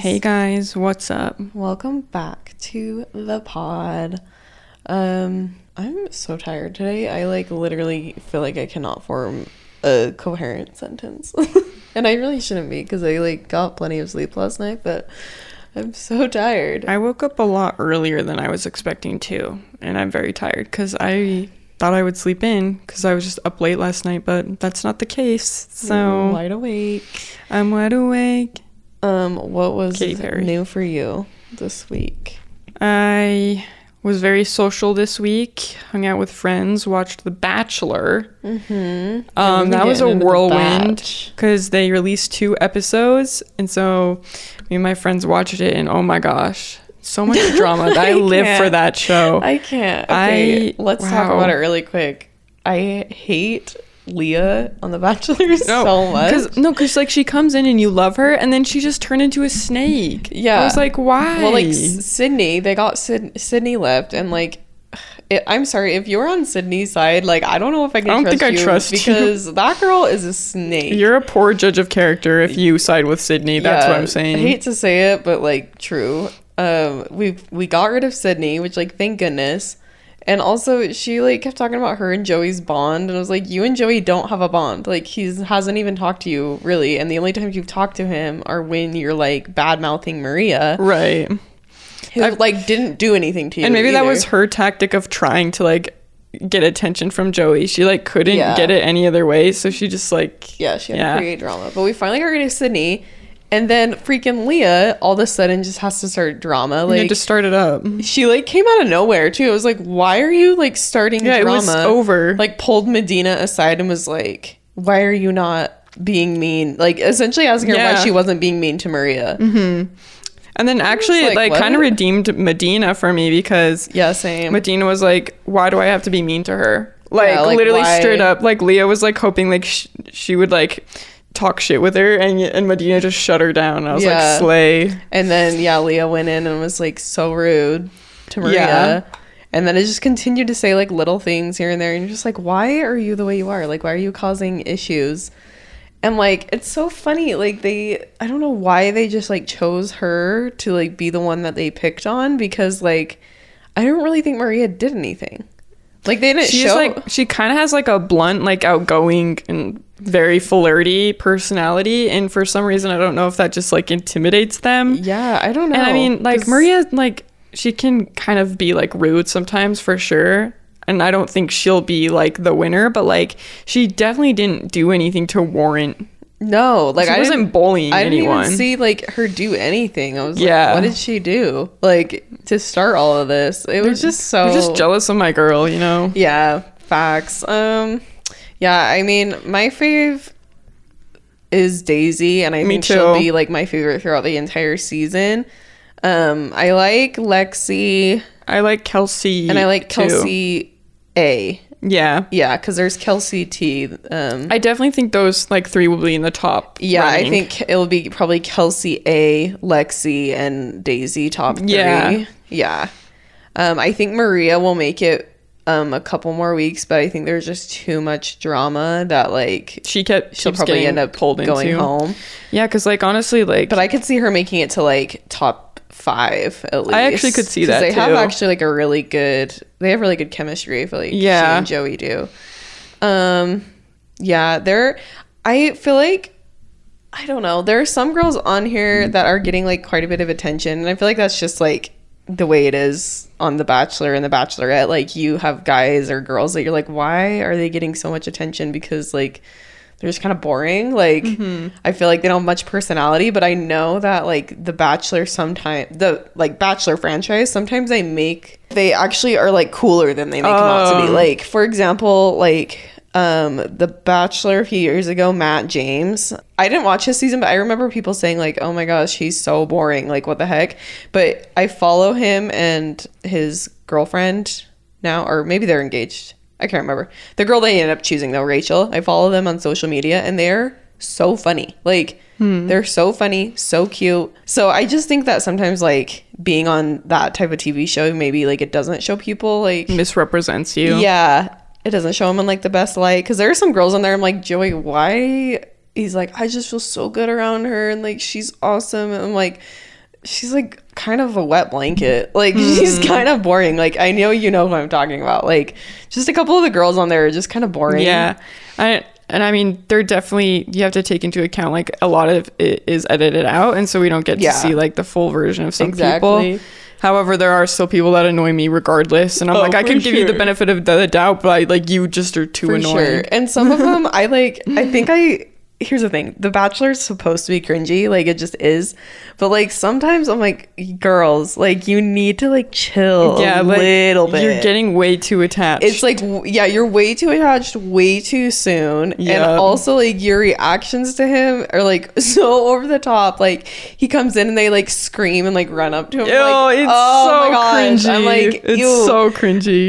Hey guys, what's up? Welcome back to the pod. I'm so tired today. I literally feel like I cannot form a coherent sentence. And I really shouldn't be because I got plenty of sleep last night, but I'm so tired. I woke up a lot earlier than I was expecting to, and I'm very tired because I thought I would sleep in because I was just up late last night, but that's not the case. So You're wide awake. I'm wide awake. What was Katy Perry. new for you this week? I was very social this week, hung out with friends, watched The Bachelor. That was a whirlwind because they released 2 episodes, and so me and my friends watched it, and oh my gosh, so much drama. I live for that show. I can't. Okay, let's talk about it really quick. I hate Leah on The Bachelor so much. Because she comes in and you love her, and then she just turned into a snake. Yeah. I was like, why? Well, Sydney, they got Sydney left, and I'm sorry, if you're on Sydney's side, I don't know if I can trust you because that girl is a snake. You're a poor judge of character if you side with Sydney. That's what I'm saying. I hate to say it, but true. We got rid of Sydney, which thank goodness. And also, she kept talking about her and Joey's bond, and I was like, you and Joey don't have a bond. He hasn't even talked to you, really, and the only times you've talked to him are when you're bad-mouthing Maria. Right. Who didn't do anything to you. And maybe either. that was her tactic of trying to get attention from Joey. She couldn't get it any other way, so she just she had to create drama. But we finally got rid of Sydney. And then freaking Leah all of a sudden just has to start drama. Just start it up. She came out of nowhere too. I was like, why are you starting drama? It was over. Pulled Medina aside and was like, why are you not being mean? Essentially asking her why she wasn't being mean to Maria. Mm-hmm. And then actually it kind of redeemed Medina for me because same. Medina was like, why do I have to be mean to her? Literally why? Straight up. Leah was hoping she would talk shit with her, and Medina just shut her down. I was like, slay. And then Leah went in and was so rude to Maria, and then it just continued to say little things here and there, and you're just why are you the way you are? Why are you causing issues? And it's so funny, I don't know why they just chose her to be the one that they picked on, because I don't really think Maria did anything. They didn't show. She kind of has a blunt, outgoing and very flirty personality, and for some reason I don't know if that just intimidates them. Yeah, I don't know. And I mean Maria, she can kind of be rude sometimes, for sure, and I don't think she'll be the winner, but she definitely didn't do anything to warrant. No, she wasn't bullying anyone. I didn't even see her do anything. I was what did she do to start all of this? It was just so. They're just jealous of my girl, you know. Yeah, facts. Yeah, I mean, my fave is Daisy, and I think she'll be my favorite throughout the entire season. I like Lexi. I like Kelsey, and I like Kelsey A. Yeah, because there's Kelsey T. I definitely think those 3 will be in the top. Yeah, running. I think it'll be probably Kelsey A, Lexi, and Daisy top 3. Yeah. I think Maria will make it a couple more weeks, but I think there's just too much drama that she'll probably end up going home. Yeah, because honestly, but I could see her making it to top 5 at least. I actually could see that they too. Have actually a really good. They have really good chemistry. I feel she and Joey do. I feel I don't know. There are some girls on here that are getting quite a bit of attention, and I feel that's just the way it is on The Bachelor and The Bachelorette. You have guys or girls that you're why are they getting so much attention? Because they're just kind of boring. I feel they don't have much personality, but I know that The Bachelor sometimes, the Bachelor franchise, sometimes they actually are cooler than they make them out to be. For example, The Bachelor a few years ago, Matt James. I didn't watch his season, but I remember people saying oh my gosh, he's so boring. What the heck? But I follow him and his girlfriend now, or maybe they're engaged. I can't remember. The girl they ended up choosing though, Rachel. I follow them on social media, and they're so funny. They're so funny, so cute. So I just think that sometimes being on that type of TV show, maybe it doesn't show people misrepresents you. Yeah. It doesn't show him in the best light, because there are some girls on there I'm Joey, why? He's I just feel so good around her, and she's awesome, and I'm she's like kind of a wet blanket. Like she's kind of boring. Like I know you know who I'm talking about. Like just a couple of the girls on there are just kind of boring. Yeah. I mean, they're definitely, you have to take into account like a lot of it is edited out, and so we don't get to see like the full version of some people. However, there are still people that annoy me regardless, and I'm like, I could give you the benefit of the doubt, but like you just are too annoying. Sure. And some of them here's the thing, The Bachelor is supposed to be cringy, like it just is, but like sometimes I'm like, girls, like you need to like chill a little bit. You're getting way too attached. It's like, yeah, you're way too attached way too soon. And also like your reactions to him are like so over the top. Like he comes in and they like scream and like run up to him. Ew, like, it's so cringy. I'm like, it's so cringy.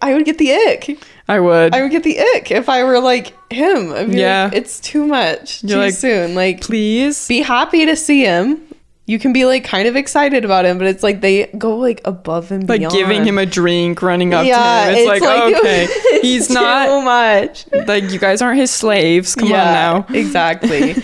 I would get the ick. I would get the ick if I were like him. I'd be like, it's too much too soon. Like, please be happy to see him. You can be like kind of excited about him, but it's like they go like above and beyond. Like giving him a drink, running up to him. It's like okay, he's not too much. Like you guys aren't his slaves. Come on now. Exactly.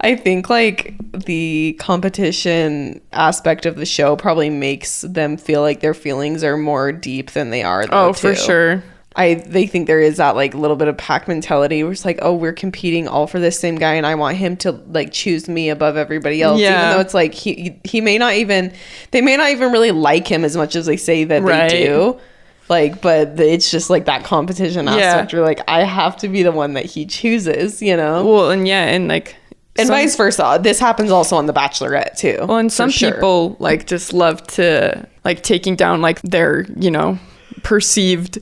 I think like the competition aspect of the show probably makes them feel like their feelings are more deep than they are. Though, for sure. They think there is that like little bit of pack mentality where it's like, oh, we're competing all for this same guy and I want him to like choose me above everybody else. Even though it's like he may not even, they may not even really like him as much as they say that they do. Like, but it's just like that competition aspect where like I have to be the one that he chooses, you know? Well, and like and vice versa. This happens also on The Bachelorette too. Well, and some people like just love to like taking down like their, you know, perceived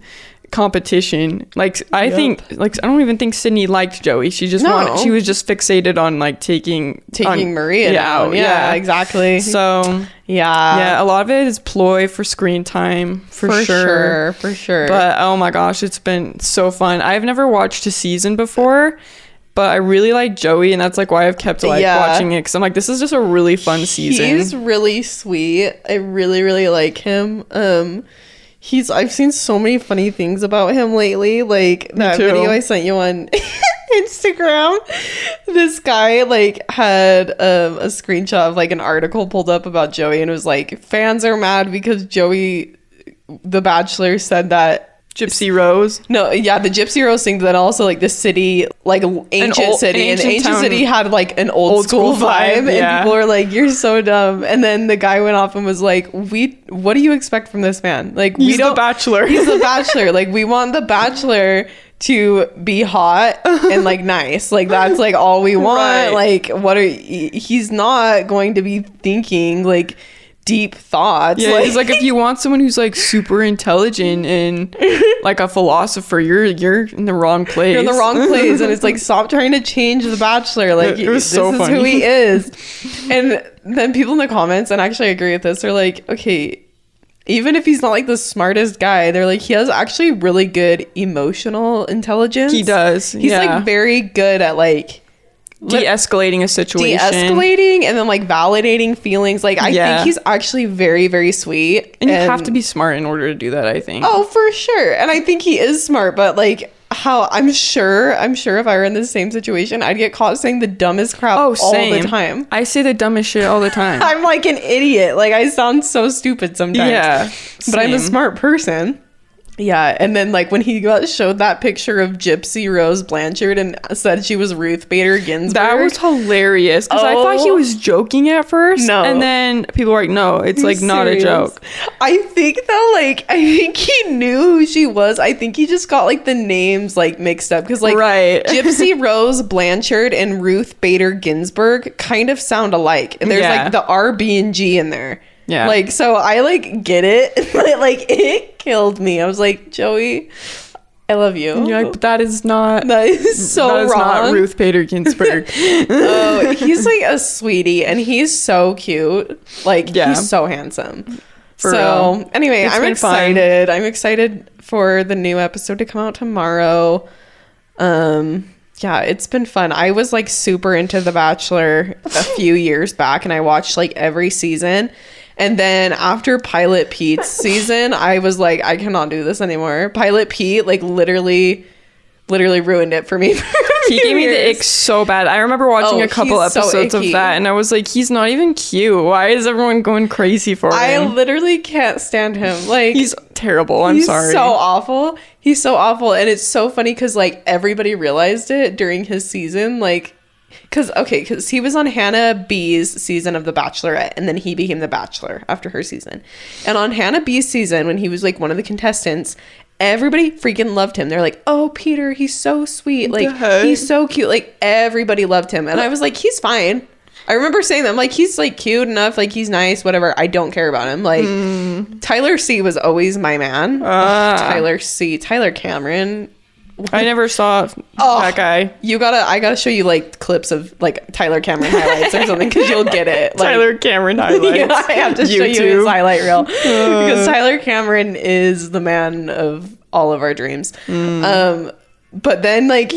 competition. Like I think like I don't even think Sydney liked Joey. She just she was just fixated on like taking Maria out. Yeah, exactly. So yeah, a lot of it is ploy for screen time for sure. But oh my gosh, it's been so fun. I've never watched a season before, but I really like Joey, and that's like why I've kept like watching it, because I'm like, this is just a really fun season. He's really sweet. I really, really like him. I've seen so many funny things about him lately. Like that video I sent you on Instagram. This guy like had a screenshot of like an article pulled up about Joey, and it was like, fans are mad because Joey, the Bachelor, said that Gypsy Rose. No, yeah, the Gypsy Rose thing, but then also like the city, like ancient city, and the ancient city had like an old school vibe, and people were like, "You're so dumb." And then the guy went off and was like, what do you expect from this man? Like, he's the Bachelor. He's the Bachelor. Like, we want the Bachelor to be hot and like nice. Like that's like all we want. Like, he's not going to be thinking like deep thoughts. Yeah, it's like if you want someone who's like super intelligent and like a philosopher, you're in the wrong place. You're in the wrong place. And it's like, stop trying to change the Bachelor. Like, this is who he is. And then people in the comments, and actually I agree with this, they're like, okay, even if he's not like the smartest guy, they're like, he has actually really good emotional intelligence. He does. He's like very good at like de-escalating a situation, and then like validating feelings. Like I think he's actually very, very sweet, and you have to be smart in order to do that, I think. Oh, for sure. And I think he is smart, but like how I'm sure if I were in the same situation, I'd get caught saying the dumbest crap all the time. I say the dumbest shit all the time. I'm like an idiot. Like I sound so stupid sometimes, but I'm a smart person. Yeah, and then like when he showed that picture of Gypsy Rose Blanchard and said she was Ruth Bader Ginsburg, that was hilarious, because I thought he was joking at first, and then people were like, no, it's like not a joke. I think though, like I think he knew who she was. I think he just got like the names like mixed up, because like Gypsy Rose Blanchard and Ruth Bader Ginsburg kind of sound alike, and there's like the R, B, and G in there. Yeah. Like, so I like get it. But like it killed me. I was like, Joey, I love you. You're like, but that is so that is wrong. Not Ruth Bader Ginsburg. Oh, he's like a sweetie, and he's so cute. Like he's so handsome. For real. Anyway, I'm excited. I'm excited for the new episode to come out tomorrow. Yeah, it's been fun. I was like super into The Bachelor a few years back, and I watched like every season. And then after Pilot Pete's season, I was like, I cannot do this anymore. Pilot Pete like literally ruined it for me for He gave me the ick so bad. I remember watching a couple episodes of that, and I was like, he's not even cute. Why is everyone going crazy for him? I literally can't stand him. Like, he's terrible. I'm sorry. He's so awful. He's so awful. And it's so funny because, like, everybody realized it during his season. Like, because he was on Hannah B's season of The Bachelorette, and then he became The Bachelor after her season. And on Hannah B's season, when he was, like, one of the contestants, everybody freaking loved him. They're like, oh, Peter, he's so sweet. Like, he's so cute. Like, everybody loved him. And I was like, he's fine. I remember saying that. I'm like, he's, like, cute enough. Like, he's nice, whatever. I don't care about him. Like, Tyler C was always my man. Tyler C. Tyler Cameron. I never saw that guy. I gotta show you, like, clips of, like, Tyler Cameron highlights or something, because you'll get it. Like, Tyler Cameron highlights. Yeah, I have to show you his highlight reel, because Tyler Cameron is the man of all of our dreams. But then, like,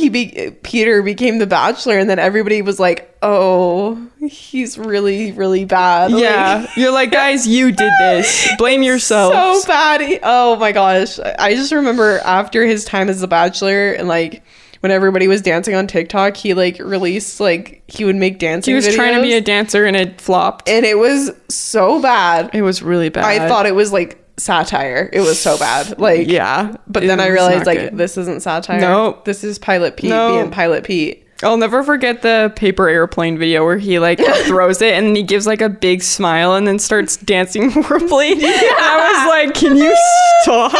Peter became The Bachelor, and then everybody was like, oh, he's really, really bad. Yeah. Like, you're like, guys, you did this. Blame yourself. So bad. Oh, my gosh. I just remember after his time as The Bachelor, and, like, when everybody was dancing on TikTok, he, like, released, like, he would make dancing videos. He was trying to be a dancer, and it flopped. And it was so bad. It was really bad. I thought it was, like, satire. It was so bad. Like, yeah, but then I realized, like, this isn't satire. No, this is Pilot Pete being Pilot Pete. I'll never forget the paper airplane video where he, like, throws it and he gives, like, a big smile and then starts dancing horribly. Yeah. And I was like, can you stop?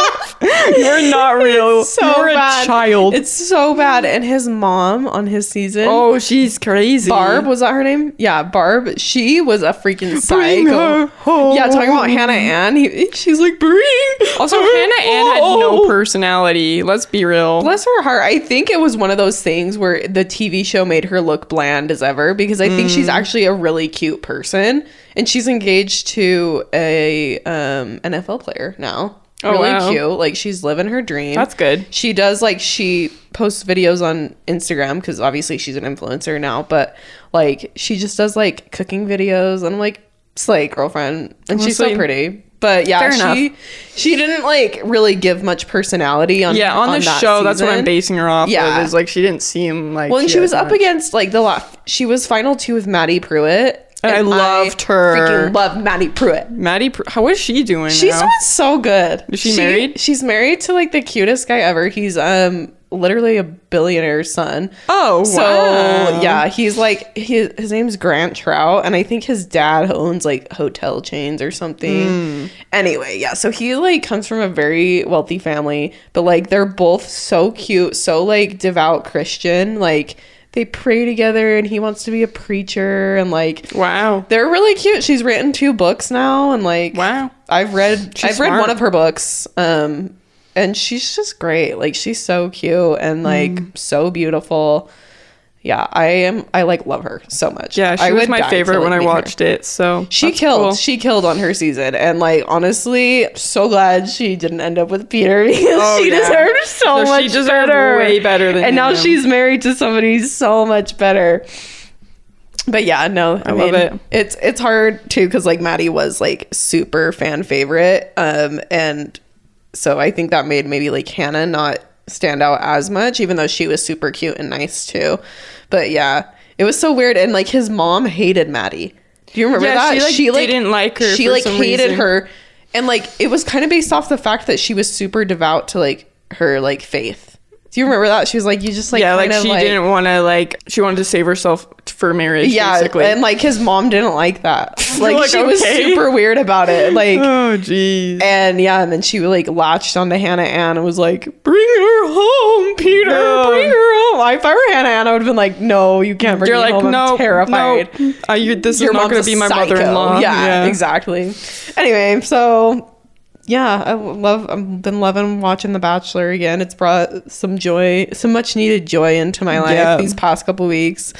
You're not real. So You're bad. A child. It's so bad. And his mom on his season. Oh, she's crazy. Barb, was that her name? Yeah, Barb. She was a freaking psycho. Bring her home. Yeah, talking about Hannah Ann. She's like, bring Also, Hannah Ann had no personality. Let's be real. Bless her heart. I think it was one of those things where the TV show made her look bland as ever, because I think she's actually a really cute person, and she's engaged to a NFL player now. Oh, really wow. cute. Like, she's living her dream. That's good. She does, like, she posts videos on Instagram, because obviously she's an influencer now, but, like, she just does, like, cooking videos, and I'm like, slay, girlfriend. And she's so pretty. But yeah, she didn't, like, really give much personality on on the show. Season. That's what I'm basing her off of. Is, like, she didn't seem like. Well, and she was up against, like, she was final 2 with Maddie Pruitt. And I loved her. Freaking love Maddie Pruitt. How is she doing? She's doing so good. Is she married? She's married to, like, the cutest guy ever. He's literally a billionaire's son. Oh, wow. So yeah, he's like, his name's Grant Trout, and I think his dad owns, like, hotel chains or something. Anyway, yeah, so he, like, comes from a very wealthy family, but, like, they're both so cute, so, like, devout Christian. Like, they pray together, and he wants to be a preacher, and, like, wow, they're really cute. She's written 2 books now, and, like, wow, I've read one of her books, and she's just great. Like, she's so cute and, like, so beautiful. Yeah, I like love her so much. Yeah, she was my favorite when I watched it. So she killed. Cool. She killed on her season, and, like, honestly, so glad she didn't end up with Peter, because she deserved so much. She deserved better. Way better than him. Now she's married to somebody so much better. But yeah, no, I mean, love it. It's hard too, because, like, Maddie was, like, super fan favorite, and so I think that made maybe, like, Hannah not stand out as much, even though she was super cute and nice too. But yeah, it was so weird. And, like, his mom hated Maddie. Do you remember that? She didn't like her. She, like, hated her. And, like, it was kind of based off the fact that she was super devout to, like, her, like, faith. Do you remember that? She was like, you just, like, like, she didn't want to, like, she wanted to save herself for marriage, basically. And, like, his mom didn't like that. Like, she was super weird about it. Like, oh, jeez. And, yeah, and then she, like, latched onto Hannah Ann and was like, bring her home, Peter. Bring her home. If I were Hannah Ann, I would have been like, no, you can't bring me home. I'm terrified. No, this is not going to be my mother-in-law. Yeah, exactly. Anyway, so... yeah, I've been loving watching The Bachelor again. It's brought some joy, some much needed joy into my life these past couple weeks.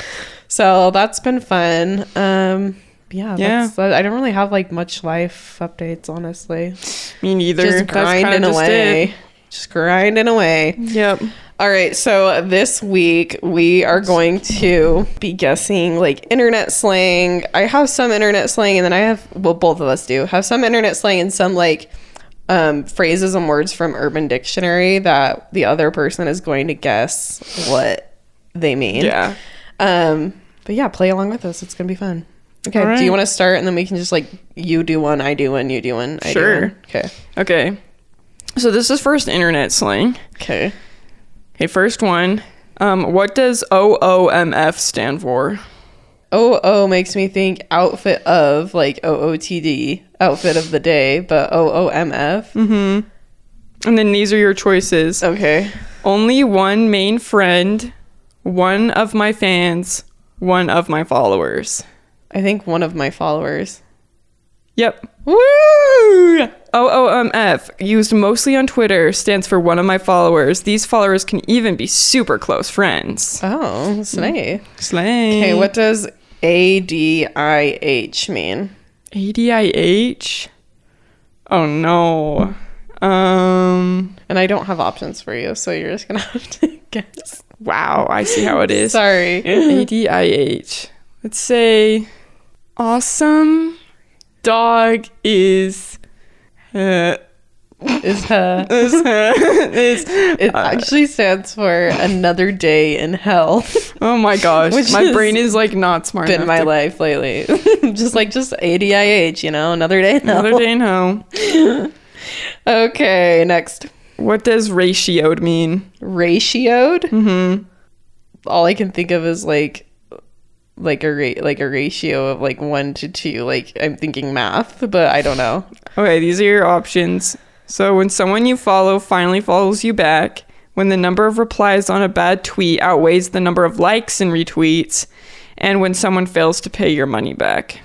So that's been fun. I don't really have, like, much life updates, honestly. Me neither. Just grinding away. Just grinding away. Yep. All right, so this week we are going to be guessing, like, internet slang. I have some internet slang, and then both of us have some internet slang and some, like, phrases and words from Urban Dictionary that the other person is going to guess what they mean. Yeah. But yeah, play along with us. It's gonna be fun. Okay. Right. Do you want to start, and then we can just like you do one, I do one, you do one, I Sure. do one. Okay. Okay. So this is first internet slang. Okay. Okay, first one. What does OOMF stand for? OO makes me think outfit of, like OOTD, outfit of the day, but OOMF. Mm-hmm. And then these are your choices. Okay. Only one main friend, one of my fans, one of my followers. I think one of my followers. Yep. Woo! OOMF, used mostly on Twitter, stands for one of my followers. These followers can even be super close friends. Oh, slay. Slang. Okay, what does ADIH mean? ADIH? Oh no. And I don't have options for you, so you're just gonna have to guess. Wow, I see how it is. Sorry. ADIH. Let's say awesome dog is It is actually stands for another day in hell. oh my gosh, Which my has brain is like not smart been enough my to- life lately. just ADIH, another day in hell. Another day in hell. Okay, next. What does ratioed mean? Ratioed? Mm-hmm. All I can think of is like a ratio of like 1 to 2. Like I'm thinking math, but I don't know. Okay, these are your options. So when someone you follow finally follows you back, when the number of replies on a bad tweet outweighs the number of likes and retweets, and when someone fails to pay your money back.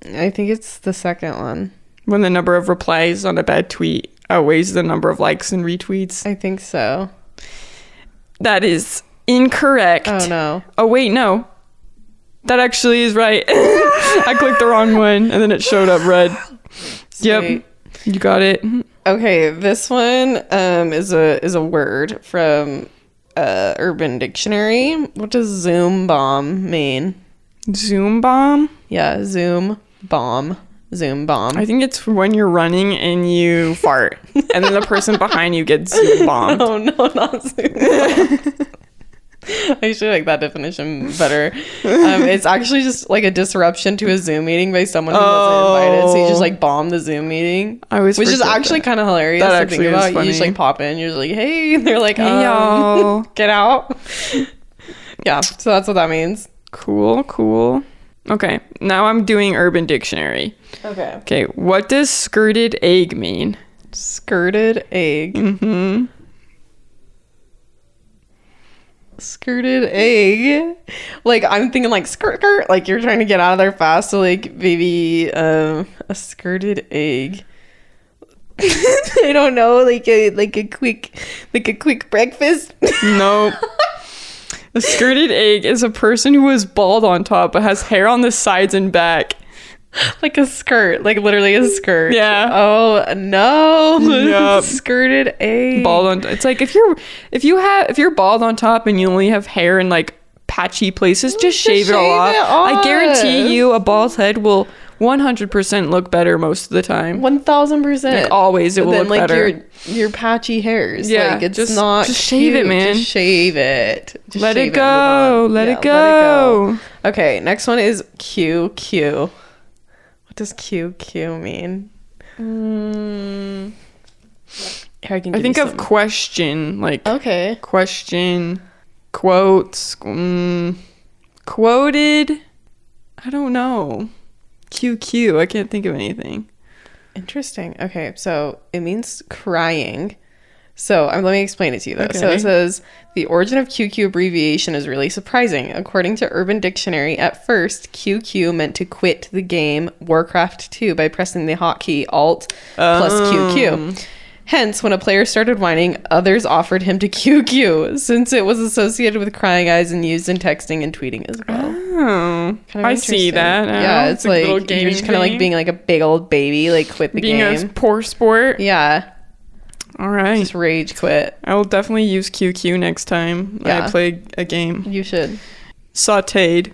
I think it's the second one. When the number of replies on a bad tweet outweighs the number of likes and retweets. I think so. That is incorrect. Oh no. Oh wait, no. That actually is right. I clicked the wrong one and then it showed up red. Sweet. Yep. You got it. Okay, this one is a word from Urban Dictionary. What does Zoom bomb mean? Zoom bomb? Yeah, Zoom bomb. Zoom bomb. I think it's when you're running and you fart and then the person behind you gets Zoom bombed. Oh no, not Zoom bomb. I actually like that definition better. It's actually just like a disruption to a Zoom meeting by someone who wasn't invited. So you just like bomb the Zoom meeting. I always which is forget actually that. kind of hilarious That to actually think is about. You just funny. like pop in, you're just like, hey, and they're like, Hey, y'all. get out. Yeah, so that's what that means. Cool. Okay, now I'm doing Urban Dictionary. Okay. Okay, what does skirted egg mean? Skirted egg. Mm-hmm. Skirted egg. Like I'm thinking like skirt, like you're trying to get out of there fast. So like maybe a skirted egg. I don't know, like a quick breakfast. Nope. A skirted egg is a person who is bald on top but has hair on the sides and back. Like a skirt, like literally a skirt. Yeah. Oh no. Yup. Skirted egg. Bald on. It's like if you're bald on top and you only have hair in like patchy places, just shave it all off. I guarantee you, a bald head will 100% look better most of the time. 1000%. Like always, it will look like better. your patchy hairs. Yeah, like it's just- not. just shave it, cute. man. Just shave it. Just Let shave it go. move on. Let Yeah, it go. Okay, next one is QQ. What does QQ mean? Here, I can. I give think you of some. question, like Okay. question, quotes, quoted. I don't know. QQ. I can't think of anything. Interesting. Okay, so it means crying. So let me explain it to you though. So Okay. it says the origin of QQ abbreviation is really surprising. According to Urban Dictionary, at first QQ meant to quit the game Warcraft 2 by pressing the hotkey Alt plus QQ. Hence, when a player started whining, others offered him to QQ since it was associated with crying eyes and used in texting and tweeting as well. Oh, Kind of I see interesting. that. Now. Yeah, it's a little like you're gaming just kind of like thing. being like a big old baby, like quit the being game. a poor sport. Yeah, All right. just rage quit. I will definitely use QQ next time Yeah. I play a game. You should. Sauteed.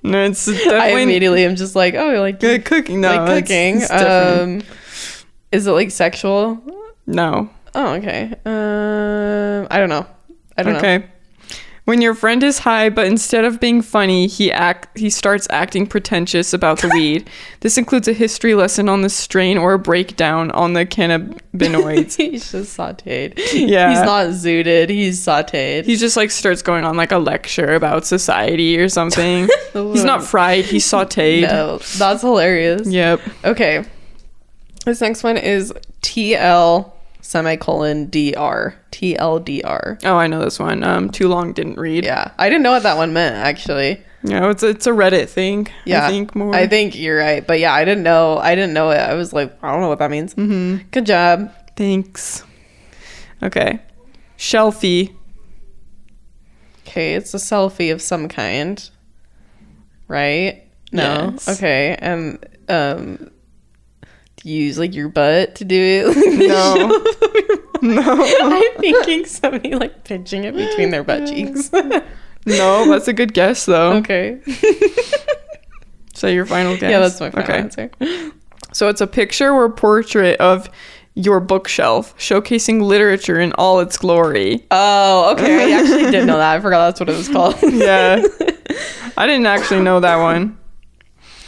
No, it's I definitely immediately am just like, oh, like good cooking. No, like cooking. It's different. Is it like sexual? No. Oh, okay. I don't know. I don't know. Okay. When your friend is high, but instead of being funny, he starts acting pretentious about the weed. This includes a history lesson on the strain or a breakdown on the cannabinoids. He's just sauteed. Yeah. He's not zooted. He's sauteed. He just like starts going on like a lecture about society or something. He's not fried. He's sauteed. No, that's hilarious. Yep. Okay. This next one is TL semicolon DR. TLDR. Oh, I know this one. Too long didn't read. Yeah. I didn't know what that one meant, actually. Yeah, it's a Reddit thing. Yeah. I think you're right. But yeah, I didn't know it. I was like, I don't know what that means. Mm-hmm. Good job. Thanks. Okay. Shelfie. Okay, it's a selfie of some kind. Right? No. Yes. Okay. And do you use like your butt to do it? No. No. I'm thinking somebody like pinching it between their butt cheeks. No, that's a good guess though. Okay. So your final guess? Yeah, that's my final answer. So it's a picture or portrait of your bookshelf showcasing literature in all its glory. Oh, okay. I actually did know that. I forgot that's what it was called. Yeah. I didn't actually know that one.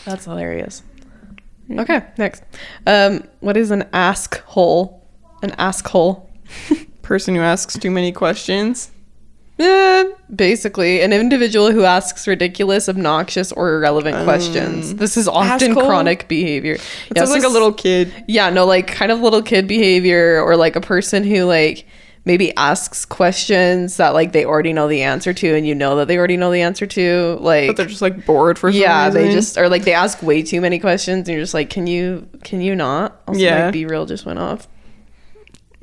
That's hilarious. Okay, next. What is an ask hole? An ask hole. Person who asks too many questions. Basically, an individual who asks ridiculous, obnoxious, or irrelevant questions. This is often asshole? chronic behavior. It sounds like a little kid. Yeah, no, like kind of little kid behavior, or like a person who like maybe asks questions that like they already know the answer to, and you know that they already know the answer to. Like, But they're just like bored for some reason. they just or like they ask way too many questions, and you're just like, can you not? Also, Yeah. like, Be Real just went off.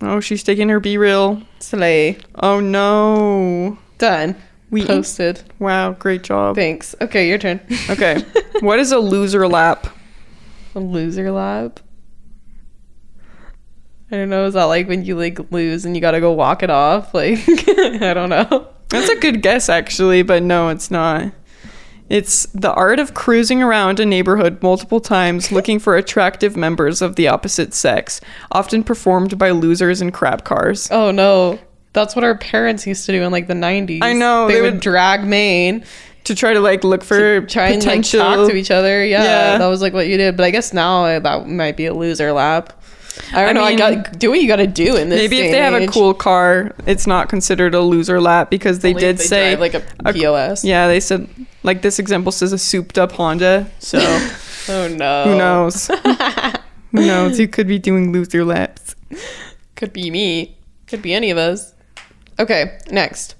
Oh, she's taking her B-reel. Slay. Oh no. Done. We Posted. Wow, great job. Thanks. Okay, your turn. Okay. What is a loser lap? A loser lap. I don't know. Is that like when you like lose and you gotta go walk it off? Like, I don't know. That's a good guess actually, but no, it's not. It's the art of cruising around a neighborhood multiple times looking for attractive members of the opposite sex, often performed by losers in crap cars. Oh no. That's what our parents used to do in like the 90s. I know, They would drag Maine To try to like look for try and like potential. talk to each other. Yeah. That was like what you did. But I guess now that might be a loser lap. I don't know. mean, I got do what you got to do in this. Maybe day if they and have a age. cool car, it's not considered a loser lap because they Only did if they say drive, like a POS. Yeah, they said like this example says a souped up Honda. So Oh no. who knows? Who knows? You could be doing loser laps. Could be me. Could be any of us. Okay, next.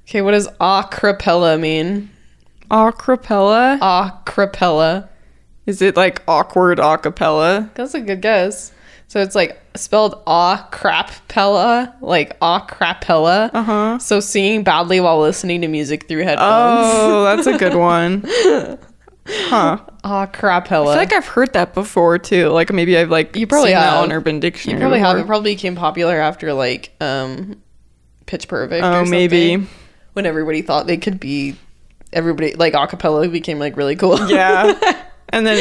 Okay, what does acapella mean? Acapella? Acapella. Is it like awkward acapella? That's a good guess. So it's like spelled crapella, like crapella. Uh-huh. So singing badly while listening to music through headphones. Oh, that's a good one. Huh. Crapella. I feel like I've heard that before too. Like maybe I've like You probably seen that have. on Urban Dictionary. You probably have. before. It probably became popular after like Pitch Perfect. Oh, or something, maybe. when everybody thought they could be. Everybody like acapella became like really cool. Yeah. And then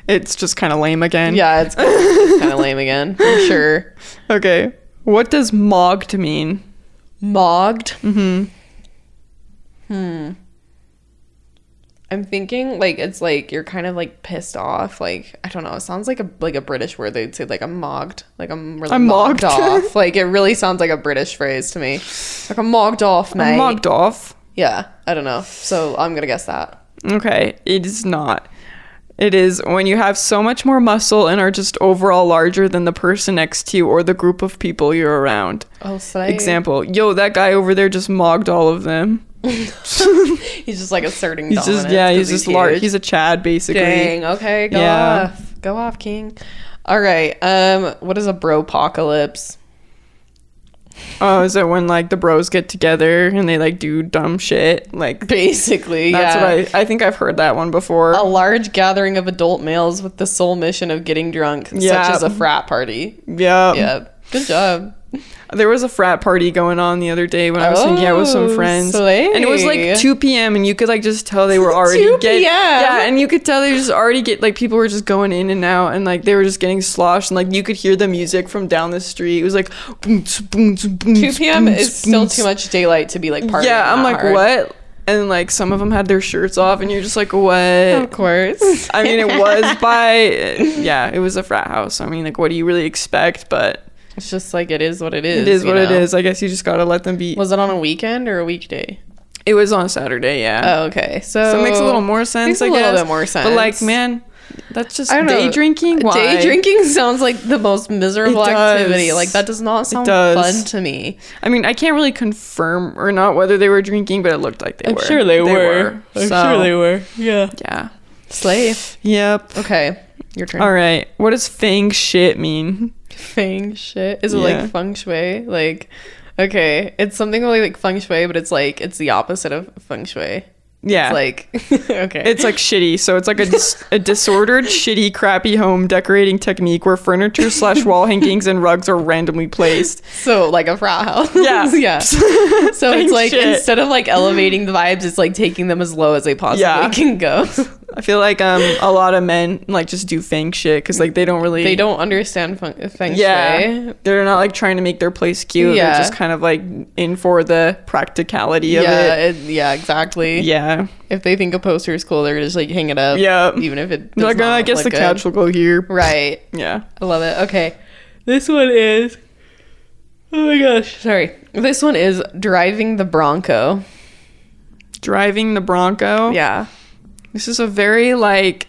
it's just kind of lame again. Yeah, it's kind of lame again for sure. Okay. What does mogged mean? Mogged. Mm-hmm. I'm thinking like it's like you're kind of like pissed off. Like I don't know. It sounds like a British word. They'd say like I'm mogged. Like I'm really mogged off. Like it really sounds like a British phrase to me. Like I'm mogged off, mate. I'm mogged off. Yeah, I don't know. So I'm gonna guess that. Okay. It is not. It is when you have so much more muscle and are just overall larger than the person next to you or the group of people you're around. Oh, slay. Example. Yo, that guy over there just mogged all of them. He's just like asserting He's dominance. just he's just large. huge. He's a Chad basically. Dang. Okay. Go off, King. All right. What is a bropocalypse? Oh, is it when like the bros get together and they like do dumb shit? Like Basically, that's yeah. what I think I've heard that one before. A large gathering of adult males with the sole mission of getting drunk, Yeah. such as a frat party. Yeah. Yeah. Good job. There was a frat party going on the other day when I was hanging out with some friends. Slay. And it was like 2 p.m. and you could like just tell they were already 2 p.m. Yeah, and you could tell they just already like people were just going in and out and like they were just getting sloshed and like you could hear the music from down the street. It was like boom, boom, boom, 2 p.m. is still too much daylight to be like partying. Yeah, I'm like, hard. what? And like some of them had their shirts off and you're just like, what? Of course. I mean, it was it was a frat house. I mean, like, what do you really expect? But it's just like, it is what it is. It is what it is. I guess you just gotta let them be. Was it on a weekend or a weekday? It was on Saturday, yeah. Oh, okay. So it makes a little more sense, I guess. Makes a little bit more sense. But like, man, that's just day day drinking. Why? Day drinking sounds like the most miserable activity. Like, that does not sound fun to me. I mean, I can't really confirm or not whether they were drinking, but it looked like they were. I'm sure they were. I'm sure they were. Yeah. Yeah. Slay. Yep. Okay. Your turn. All right. What does fang shit mean? Feng shit? Is it like feng shui? Like, okay, it's something like feng shui, but it's like it's the opposite of feng shui. Yeah, it's like okay, it's like shitty. So it's like a disordered, shitty, crappy home decorating technique where furniture / wall hangings and rugs are randomly placed. So like a frat house. Yeah, yeah. So it's like instead of like elevating the vibes, it's like taking them as low as they possibly can go. I feel like a lot of men like just do feng shit because like they don't understand feng shui. Yeah, they're not like trying to make their place cute. Yeah. They're just kind of like in for the practicality of it. Yeah, exactly. Yeah. If they think a poster is cool, they're just like hang it up. Yeah. Even if it does not I guess the couch will go here. Right. Yeah. I love it. Okay. This one is. Oh my gosh. Sorry. This one is driving the Bronco. Driving the Bronco? Yeah. This is a very like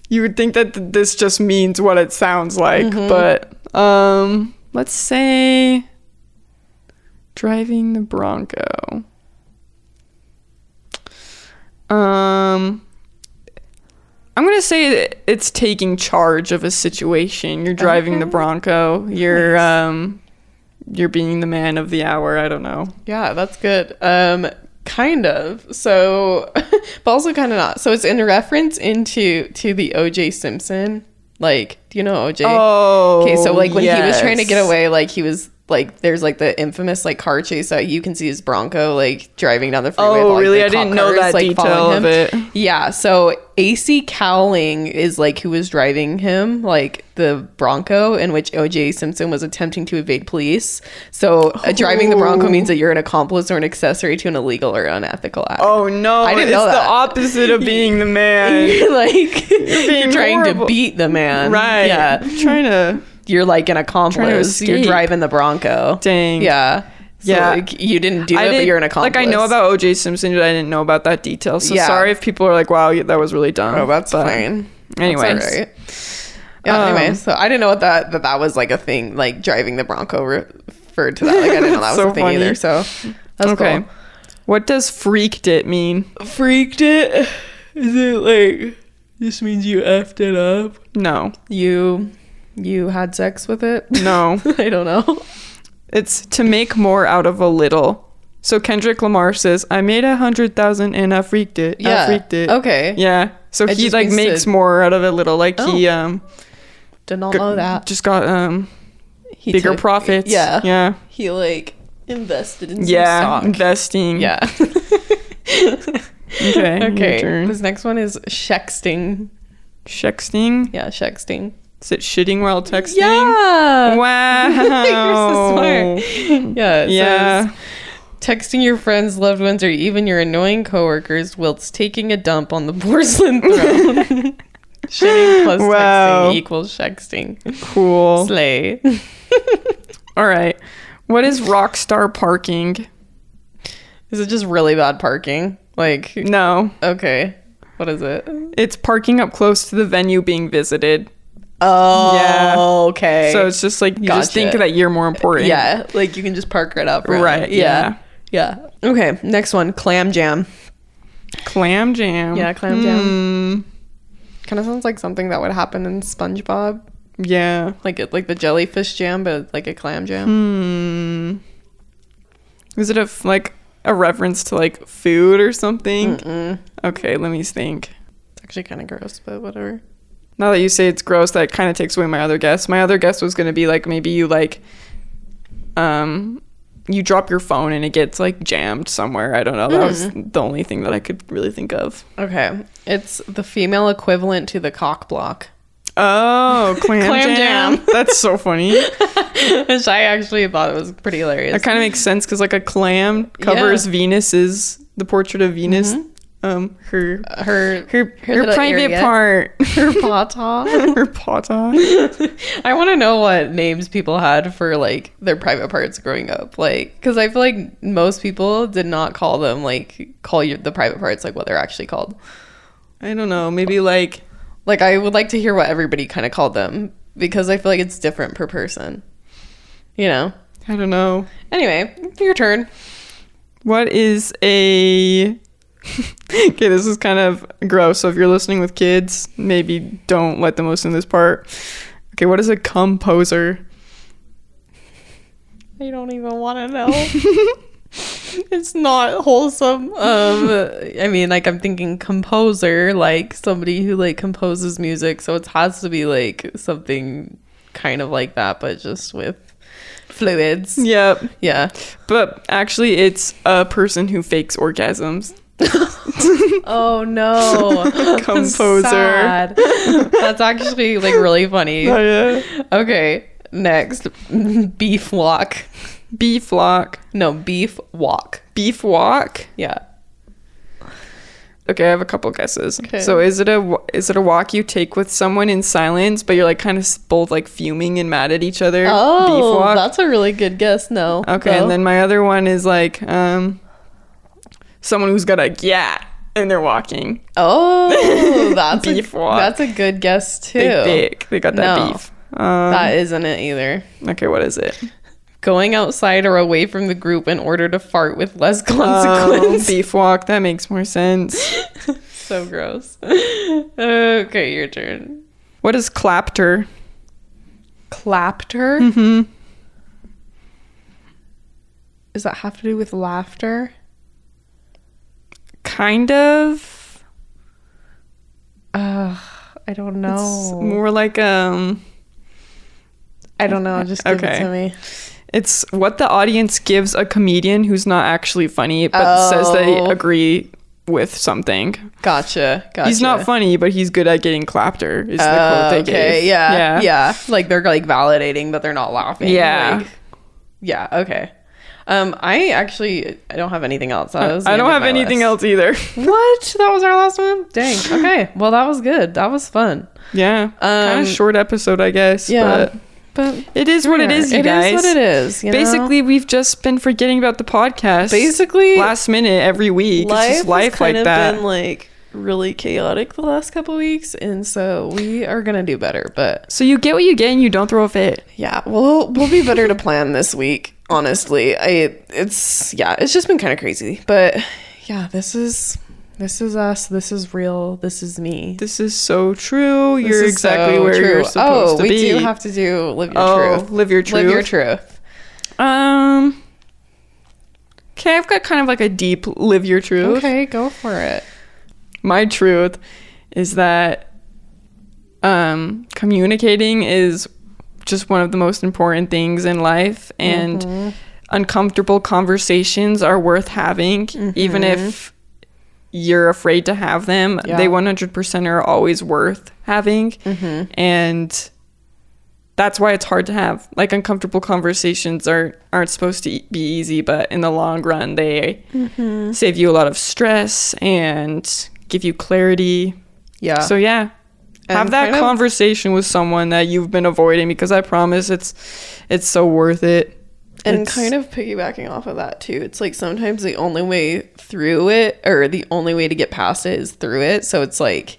you would think that this just means what it sounds like, but let's say driving the Bronco. I'm going to say it's taking charge of a situation. You're driving the Bronco. You're being the man of the hour. I don't know. Yeah, that's good. Kind of. So, but also kind of not. So it's in reference to the O.J. Simpson. Like, do you know O.J.? Oh, okay. So like when he was trying to get away, like he was like, there's like the infamous like car chase that you can see his Bronco like driving down the freeway. Oh, with, like, really? I didn't know that like, detail of it. Yeah. So AC Cowling is like who was driving him, like the Bronco, in which O.J. Simpson was attempting to evade police. So driving the Bronco means that you're an accomplice or an accessory to an illegal or unethical act. Oh no! I didn't know that. It's the opposite of being the man. You're trying to beat the man, right? Yeah, you're like an accomplice. You're driving the Bronco. Dang. Yeah. So like, you didn't do it, but you're an accomplice. Like I know about O.J. Simpson, but I didn't know about that detail. So sorry if people are like, "Wow, that was really dumb." Oh, that's fine. Anyways. That's all right. Yeah. Anyway, so I didn't know that was like a thing. Like driving the Bronco referred to that. Like I didn't know that was a thing either. So that's okay. Cool. What does freaked it mean? Freaked it? Is it like this means you effed it up? No. You had sex with it? No. I don't know. It's to make more out of a little. So Kendrick Lamar says, I made 100,000 and I freaked it. Yeah. I freaked it. Okay. Yeah. So he like makes more out of it little. Like he did not know that. Just got bigger profits. Yeah. Yeah. He like invested in some stock. Investing. Yeah. Okay. This next one is shexting. Shexting? Yeah, shexting. Is it shitting while texting? Yeah. Wow. You're so smart. Yeah. Yeah. Says, texting your friends, loved ones, or even your annoying coworkers whilst taking a dump on the porcelain throne. Shitting plus texting equals shexting. Cool. Slay. All right. What is rockstar parking? Is it just really bad parking? Like no. Okay. What is it? It's parking up close to the venue being visited. Oh, yeah. Okay. So it's just like you just think that you're more important. Yeah, like you can just park right up. Right. Yeah. Okay. Next one, clam jam. Clam jam. Yeah, clam jam. Kind of sounds like something that would happen in SpongeBob. Yeah. Like the jellyfish jam, but like a clam jam. Is it a reference to like food or something? Okay, let me think. It's actually kind of gross, but whatever. Now that you say it's gross, that kind of takes away my other guess. My other guess was going to be like maybe you like you drop your phone and it gets like jammed somewhere. I don't know. That was the only thing that I could really think of. Okay. It's the female equivalent to the cock block. Oh, clam jam. That's so funny. Which I actually thought it was pretty hilarious. That kind of makes sense because like a clam covers Venus's, the portrait of Venus. Her private part. Her pata. Her pata. I want to know what names people had for like their private parts growing up. Like, because I feel like most people did not call them the private parts like what they're actually called. I don't know. Maybe like I would like to hear what everybody kind of called them because I feel like it's different per person. You know? I don't know. Anyway, your turn. What is a... Okay, this is kind of gross, so if you're listening with kids, maybe don't let them listen to this part. Okay, what is a composer? I don't even want to know. It's not wholesome. I mean, like, I'm thinking composer, like somebody who like composes music, so it has to be like something kind of like that, but just with fluids. Yep. Yeah. But actually, it's a person who fakes orgasms. Oh no. Composer. Sad. That's actually like really funny. Oh, yeah. Okay, next. Beef walk. Beef walk. No, beef walk. Beef walk? Yeah. Okay, I have a couple guesses. Okay. So is it a walk you take with someone in silence, but you're like kind of both like fuming and mad at each other? Oh, beef walk? That's a really good guess. No. Okay, no. and then my other one is like someone who's got a gat and they're walking. Oh, that's beef walk. That's a good guess too. They got that beef. That isn't it either. Okay, what is it? Going outside or away from the group in order to fart with less consequence. Beef walk. That makes more sense. So gross. Okay, your turn. What is clapter? Clapter? Mm-hmm. Does that have to do with laughter? Kind of. I don't know. It's more like I don't know. Just give it to me. It's what the audience gives a comedian who's not actually funny, but says they agree with something. Gotcha. He's not funny, but he's good at getting clapter, is the quote they gave. Yeah. Like, they're, like, validating, but they're not laughing. Yeah. Like, yeah, okay. I don't have anything else. I don't have anything else either. What? That was our last one? Dang. Okay. Well, that was good. That was fun. Yeah. Kind of short episode, I guess. Yeah. But it is what it is, you guys. It is what it is. Basically, we've just been forgetting about the podcast. Basically, last minute every week. It's just life like that. Life has been like really chaotic the last couple weeks, and so we are gonna do better. But so you get what you get, and you don't throw a fit. Yeah, we'll be better to plan this week. Honestly, it's just been kind of crazy. But yeah, this is us. This is real. This is me. This is so true. You're exactly where you're supposed to be. We do have to do live your truth. Live your truth. Live your truth. Okay, I've got kind of like a deep live your truth. Okay, go for it. My truth is that communicating is just one of the most important things in life, and uncomfortable conversations are worth having, even if you're afraid to have them. They 100% are always worth having. And that's why it's hard to have. Like, uncomfortable conversations aren't supposed to be easy, but in the long run they save you a lot of stress and give you clarity. So and have that conversation with someone that you've been avoiding, because I promise it's so worth it. And kind of piggybacking off of that too, it's like sometimes the only way through it, or the only way to get past it, is through it. So it's like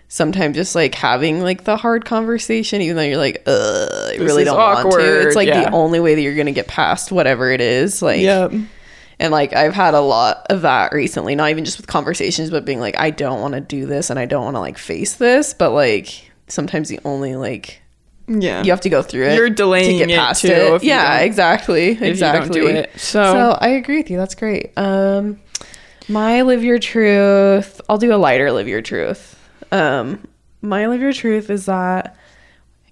sometimes just like having like the hard conversation, even though you're like, I really don't want to. It's like the only way that you're gonna get past whatever it is. Like, and like I've had a lot of that recently, not even just with conversations, but being like, I don't want to do this and I don't want to like face this, but like sometimes the only like you have to go through it. You're delaying to get past it. Exactly. If you don't do it. So I agree with you. That's great. My live your truth. I'll do a lighter live your truth. my live your truth is that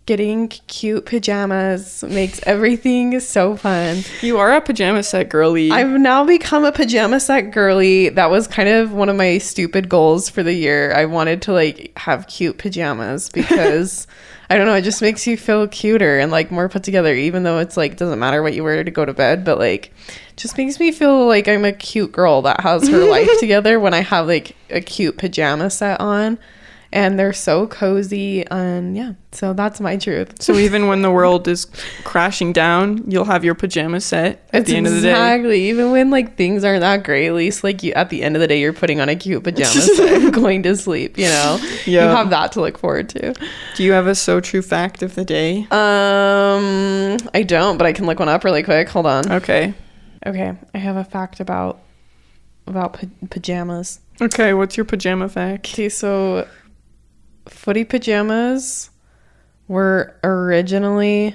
getting cute pajamas makes everything so fun. You are a pajama set girly. I've now become a pajama set girly. That was kind of one of my stupid goals for the year. I wanted to like have cute pajamas because I don't know, it just makes you feel cuter and like more put together, even though it's like doesn't matter what you wear to go to bed, but like just makes me feel like I'm a cute girl that has her life together when I have like a cute pajama set on. And they're so cozy, and yeah, so that's my truth. So even when the world is crashing down, you'll have your pajama set at the end of the day. Exactly. Even when like things aren't that great, at least like you at the end of the day, you're putting on a cute pajama set and going to sleep. You know, you have that to look forward to. Do you have a so true fact of the day? I don't, but I can look one up really quick. Hold on. Okay. I have a fact about pajamas. Okay, what's your pajama fact? Okay, so footy pajamas were originally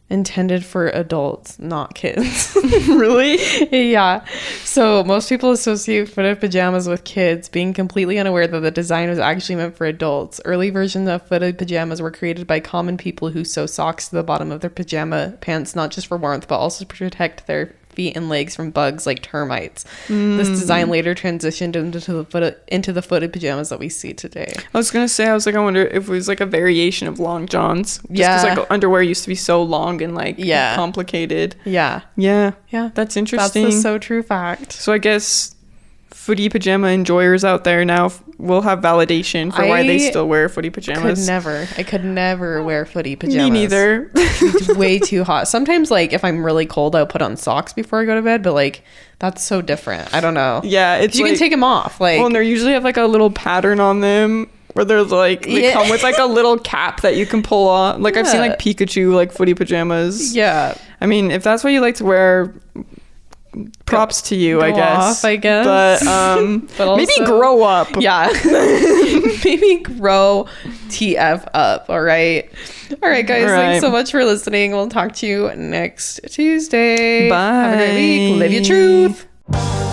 intended for adults, not kids. Really? Yeah. So most people associate footed pajamas with kids, being completely unaware that the design was actually meant for adults. Early versions of footed pajamas were created by common people who sew socks to the bottom of their pajama pants, not just for warmth, but also to protect their feet and legs from bugs like termites. This design later transitioned into the footed pajamas that we see today. I was like, I wonder if it was like a variation of long johns. Just Yeah. because like underwear used to be so long and like complicated. Yeah. That's interesting. That's the so true fact. So I guess footy pajama enjoyers out there now will have validation for why they still wear footy pajamas. I could never wear footy pajamas. Me neither. It's way too hot. Sometimes like if I'm really cold, I'll put on socks before I go to bed, but like that's so different. I don't know. Yeah, it's you like, can take them off. Like, well, and they usually have like a little pattern on them where there's like they come with like a little cap that you can pull on. Like I've seen like Pikachu like footy pajamas. Yeah. I mean, if that's what you like to wear, props to you, I guess. But also, maybe grow up. Yeah. Maybe grow TF up. All right, guys. Thanks so much for listening. We'll talk to you next Tuesday. Bye. Have a great week. Live your truth.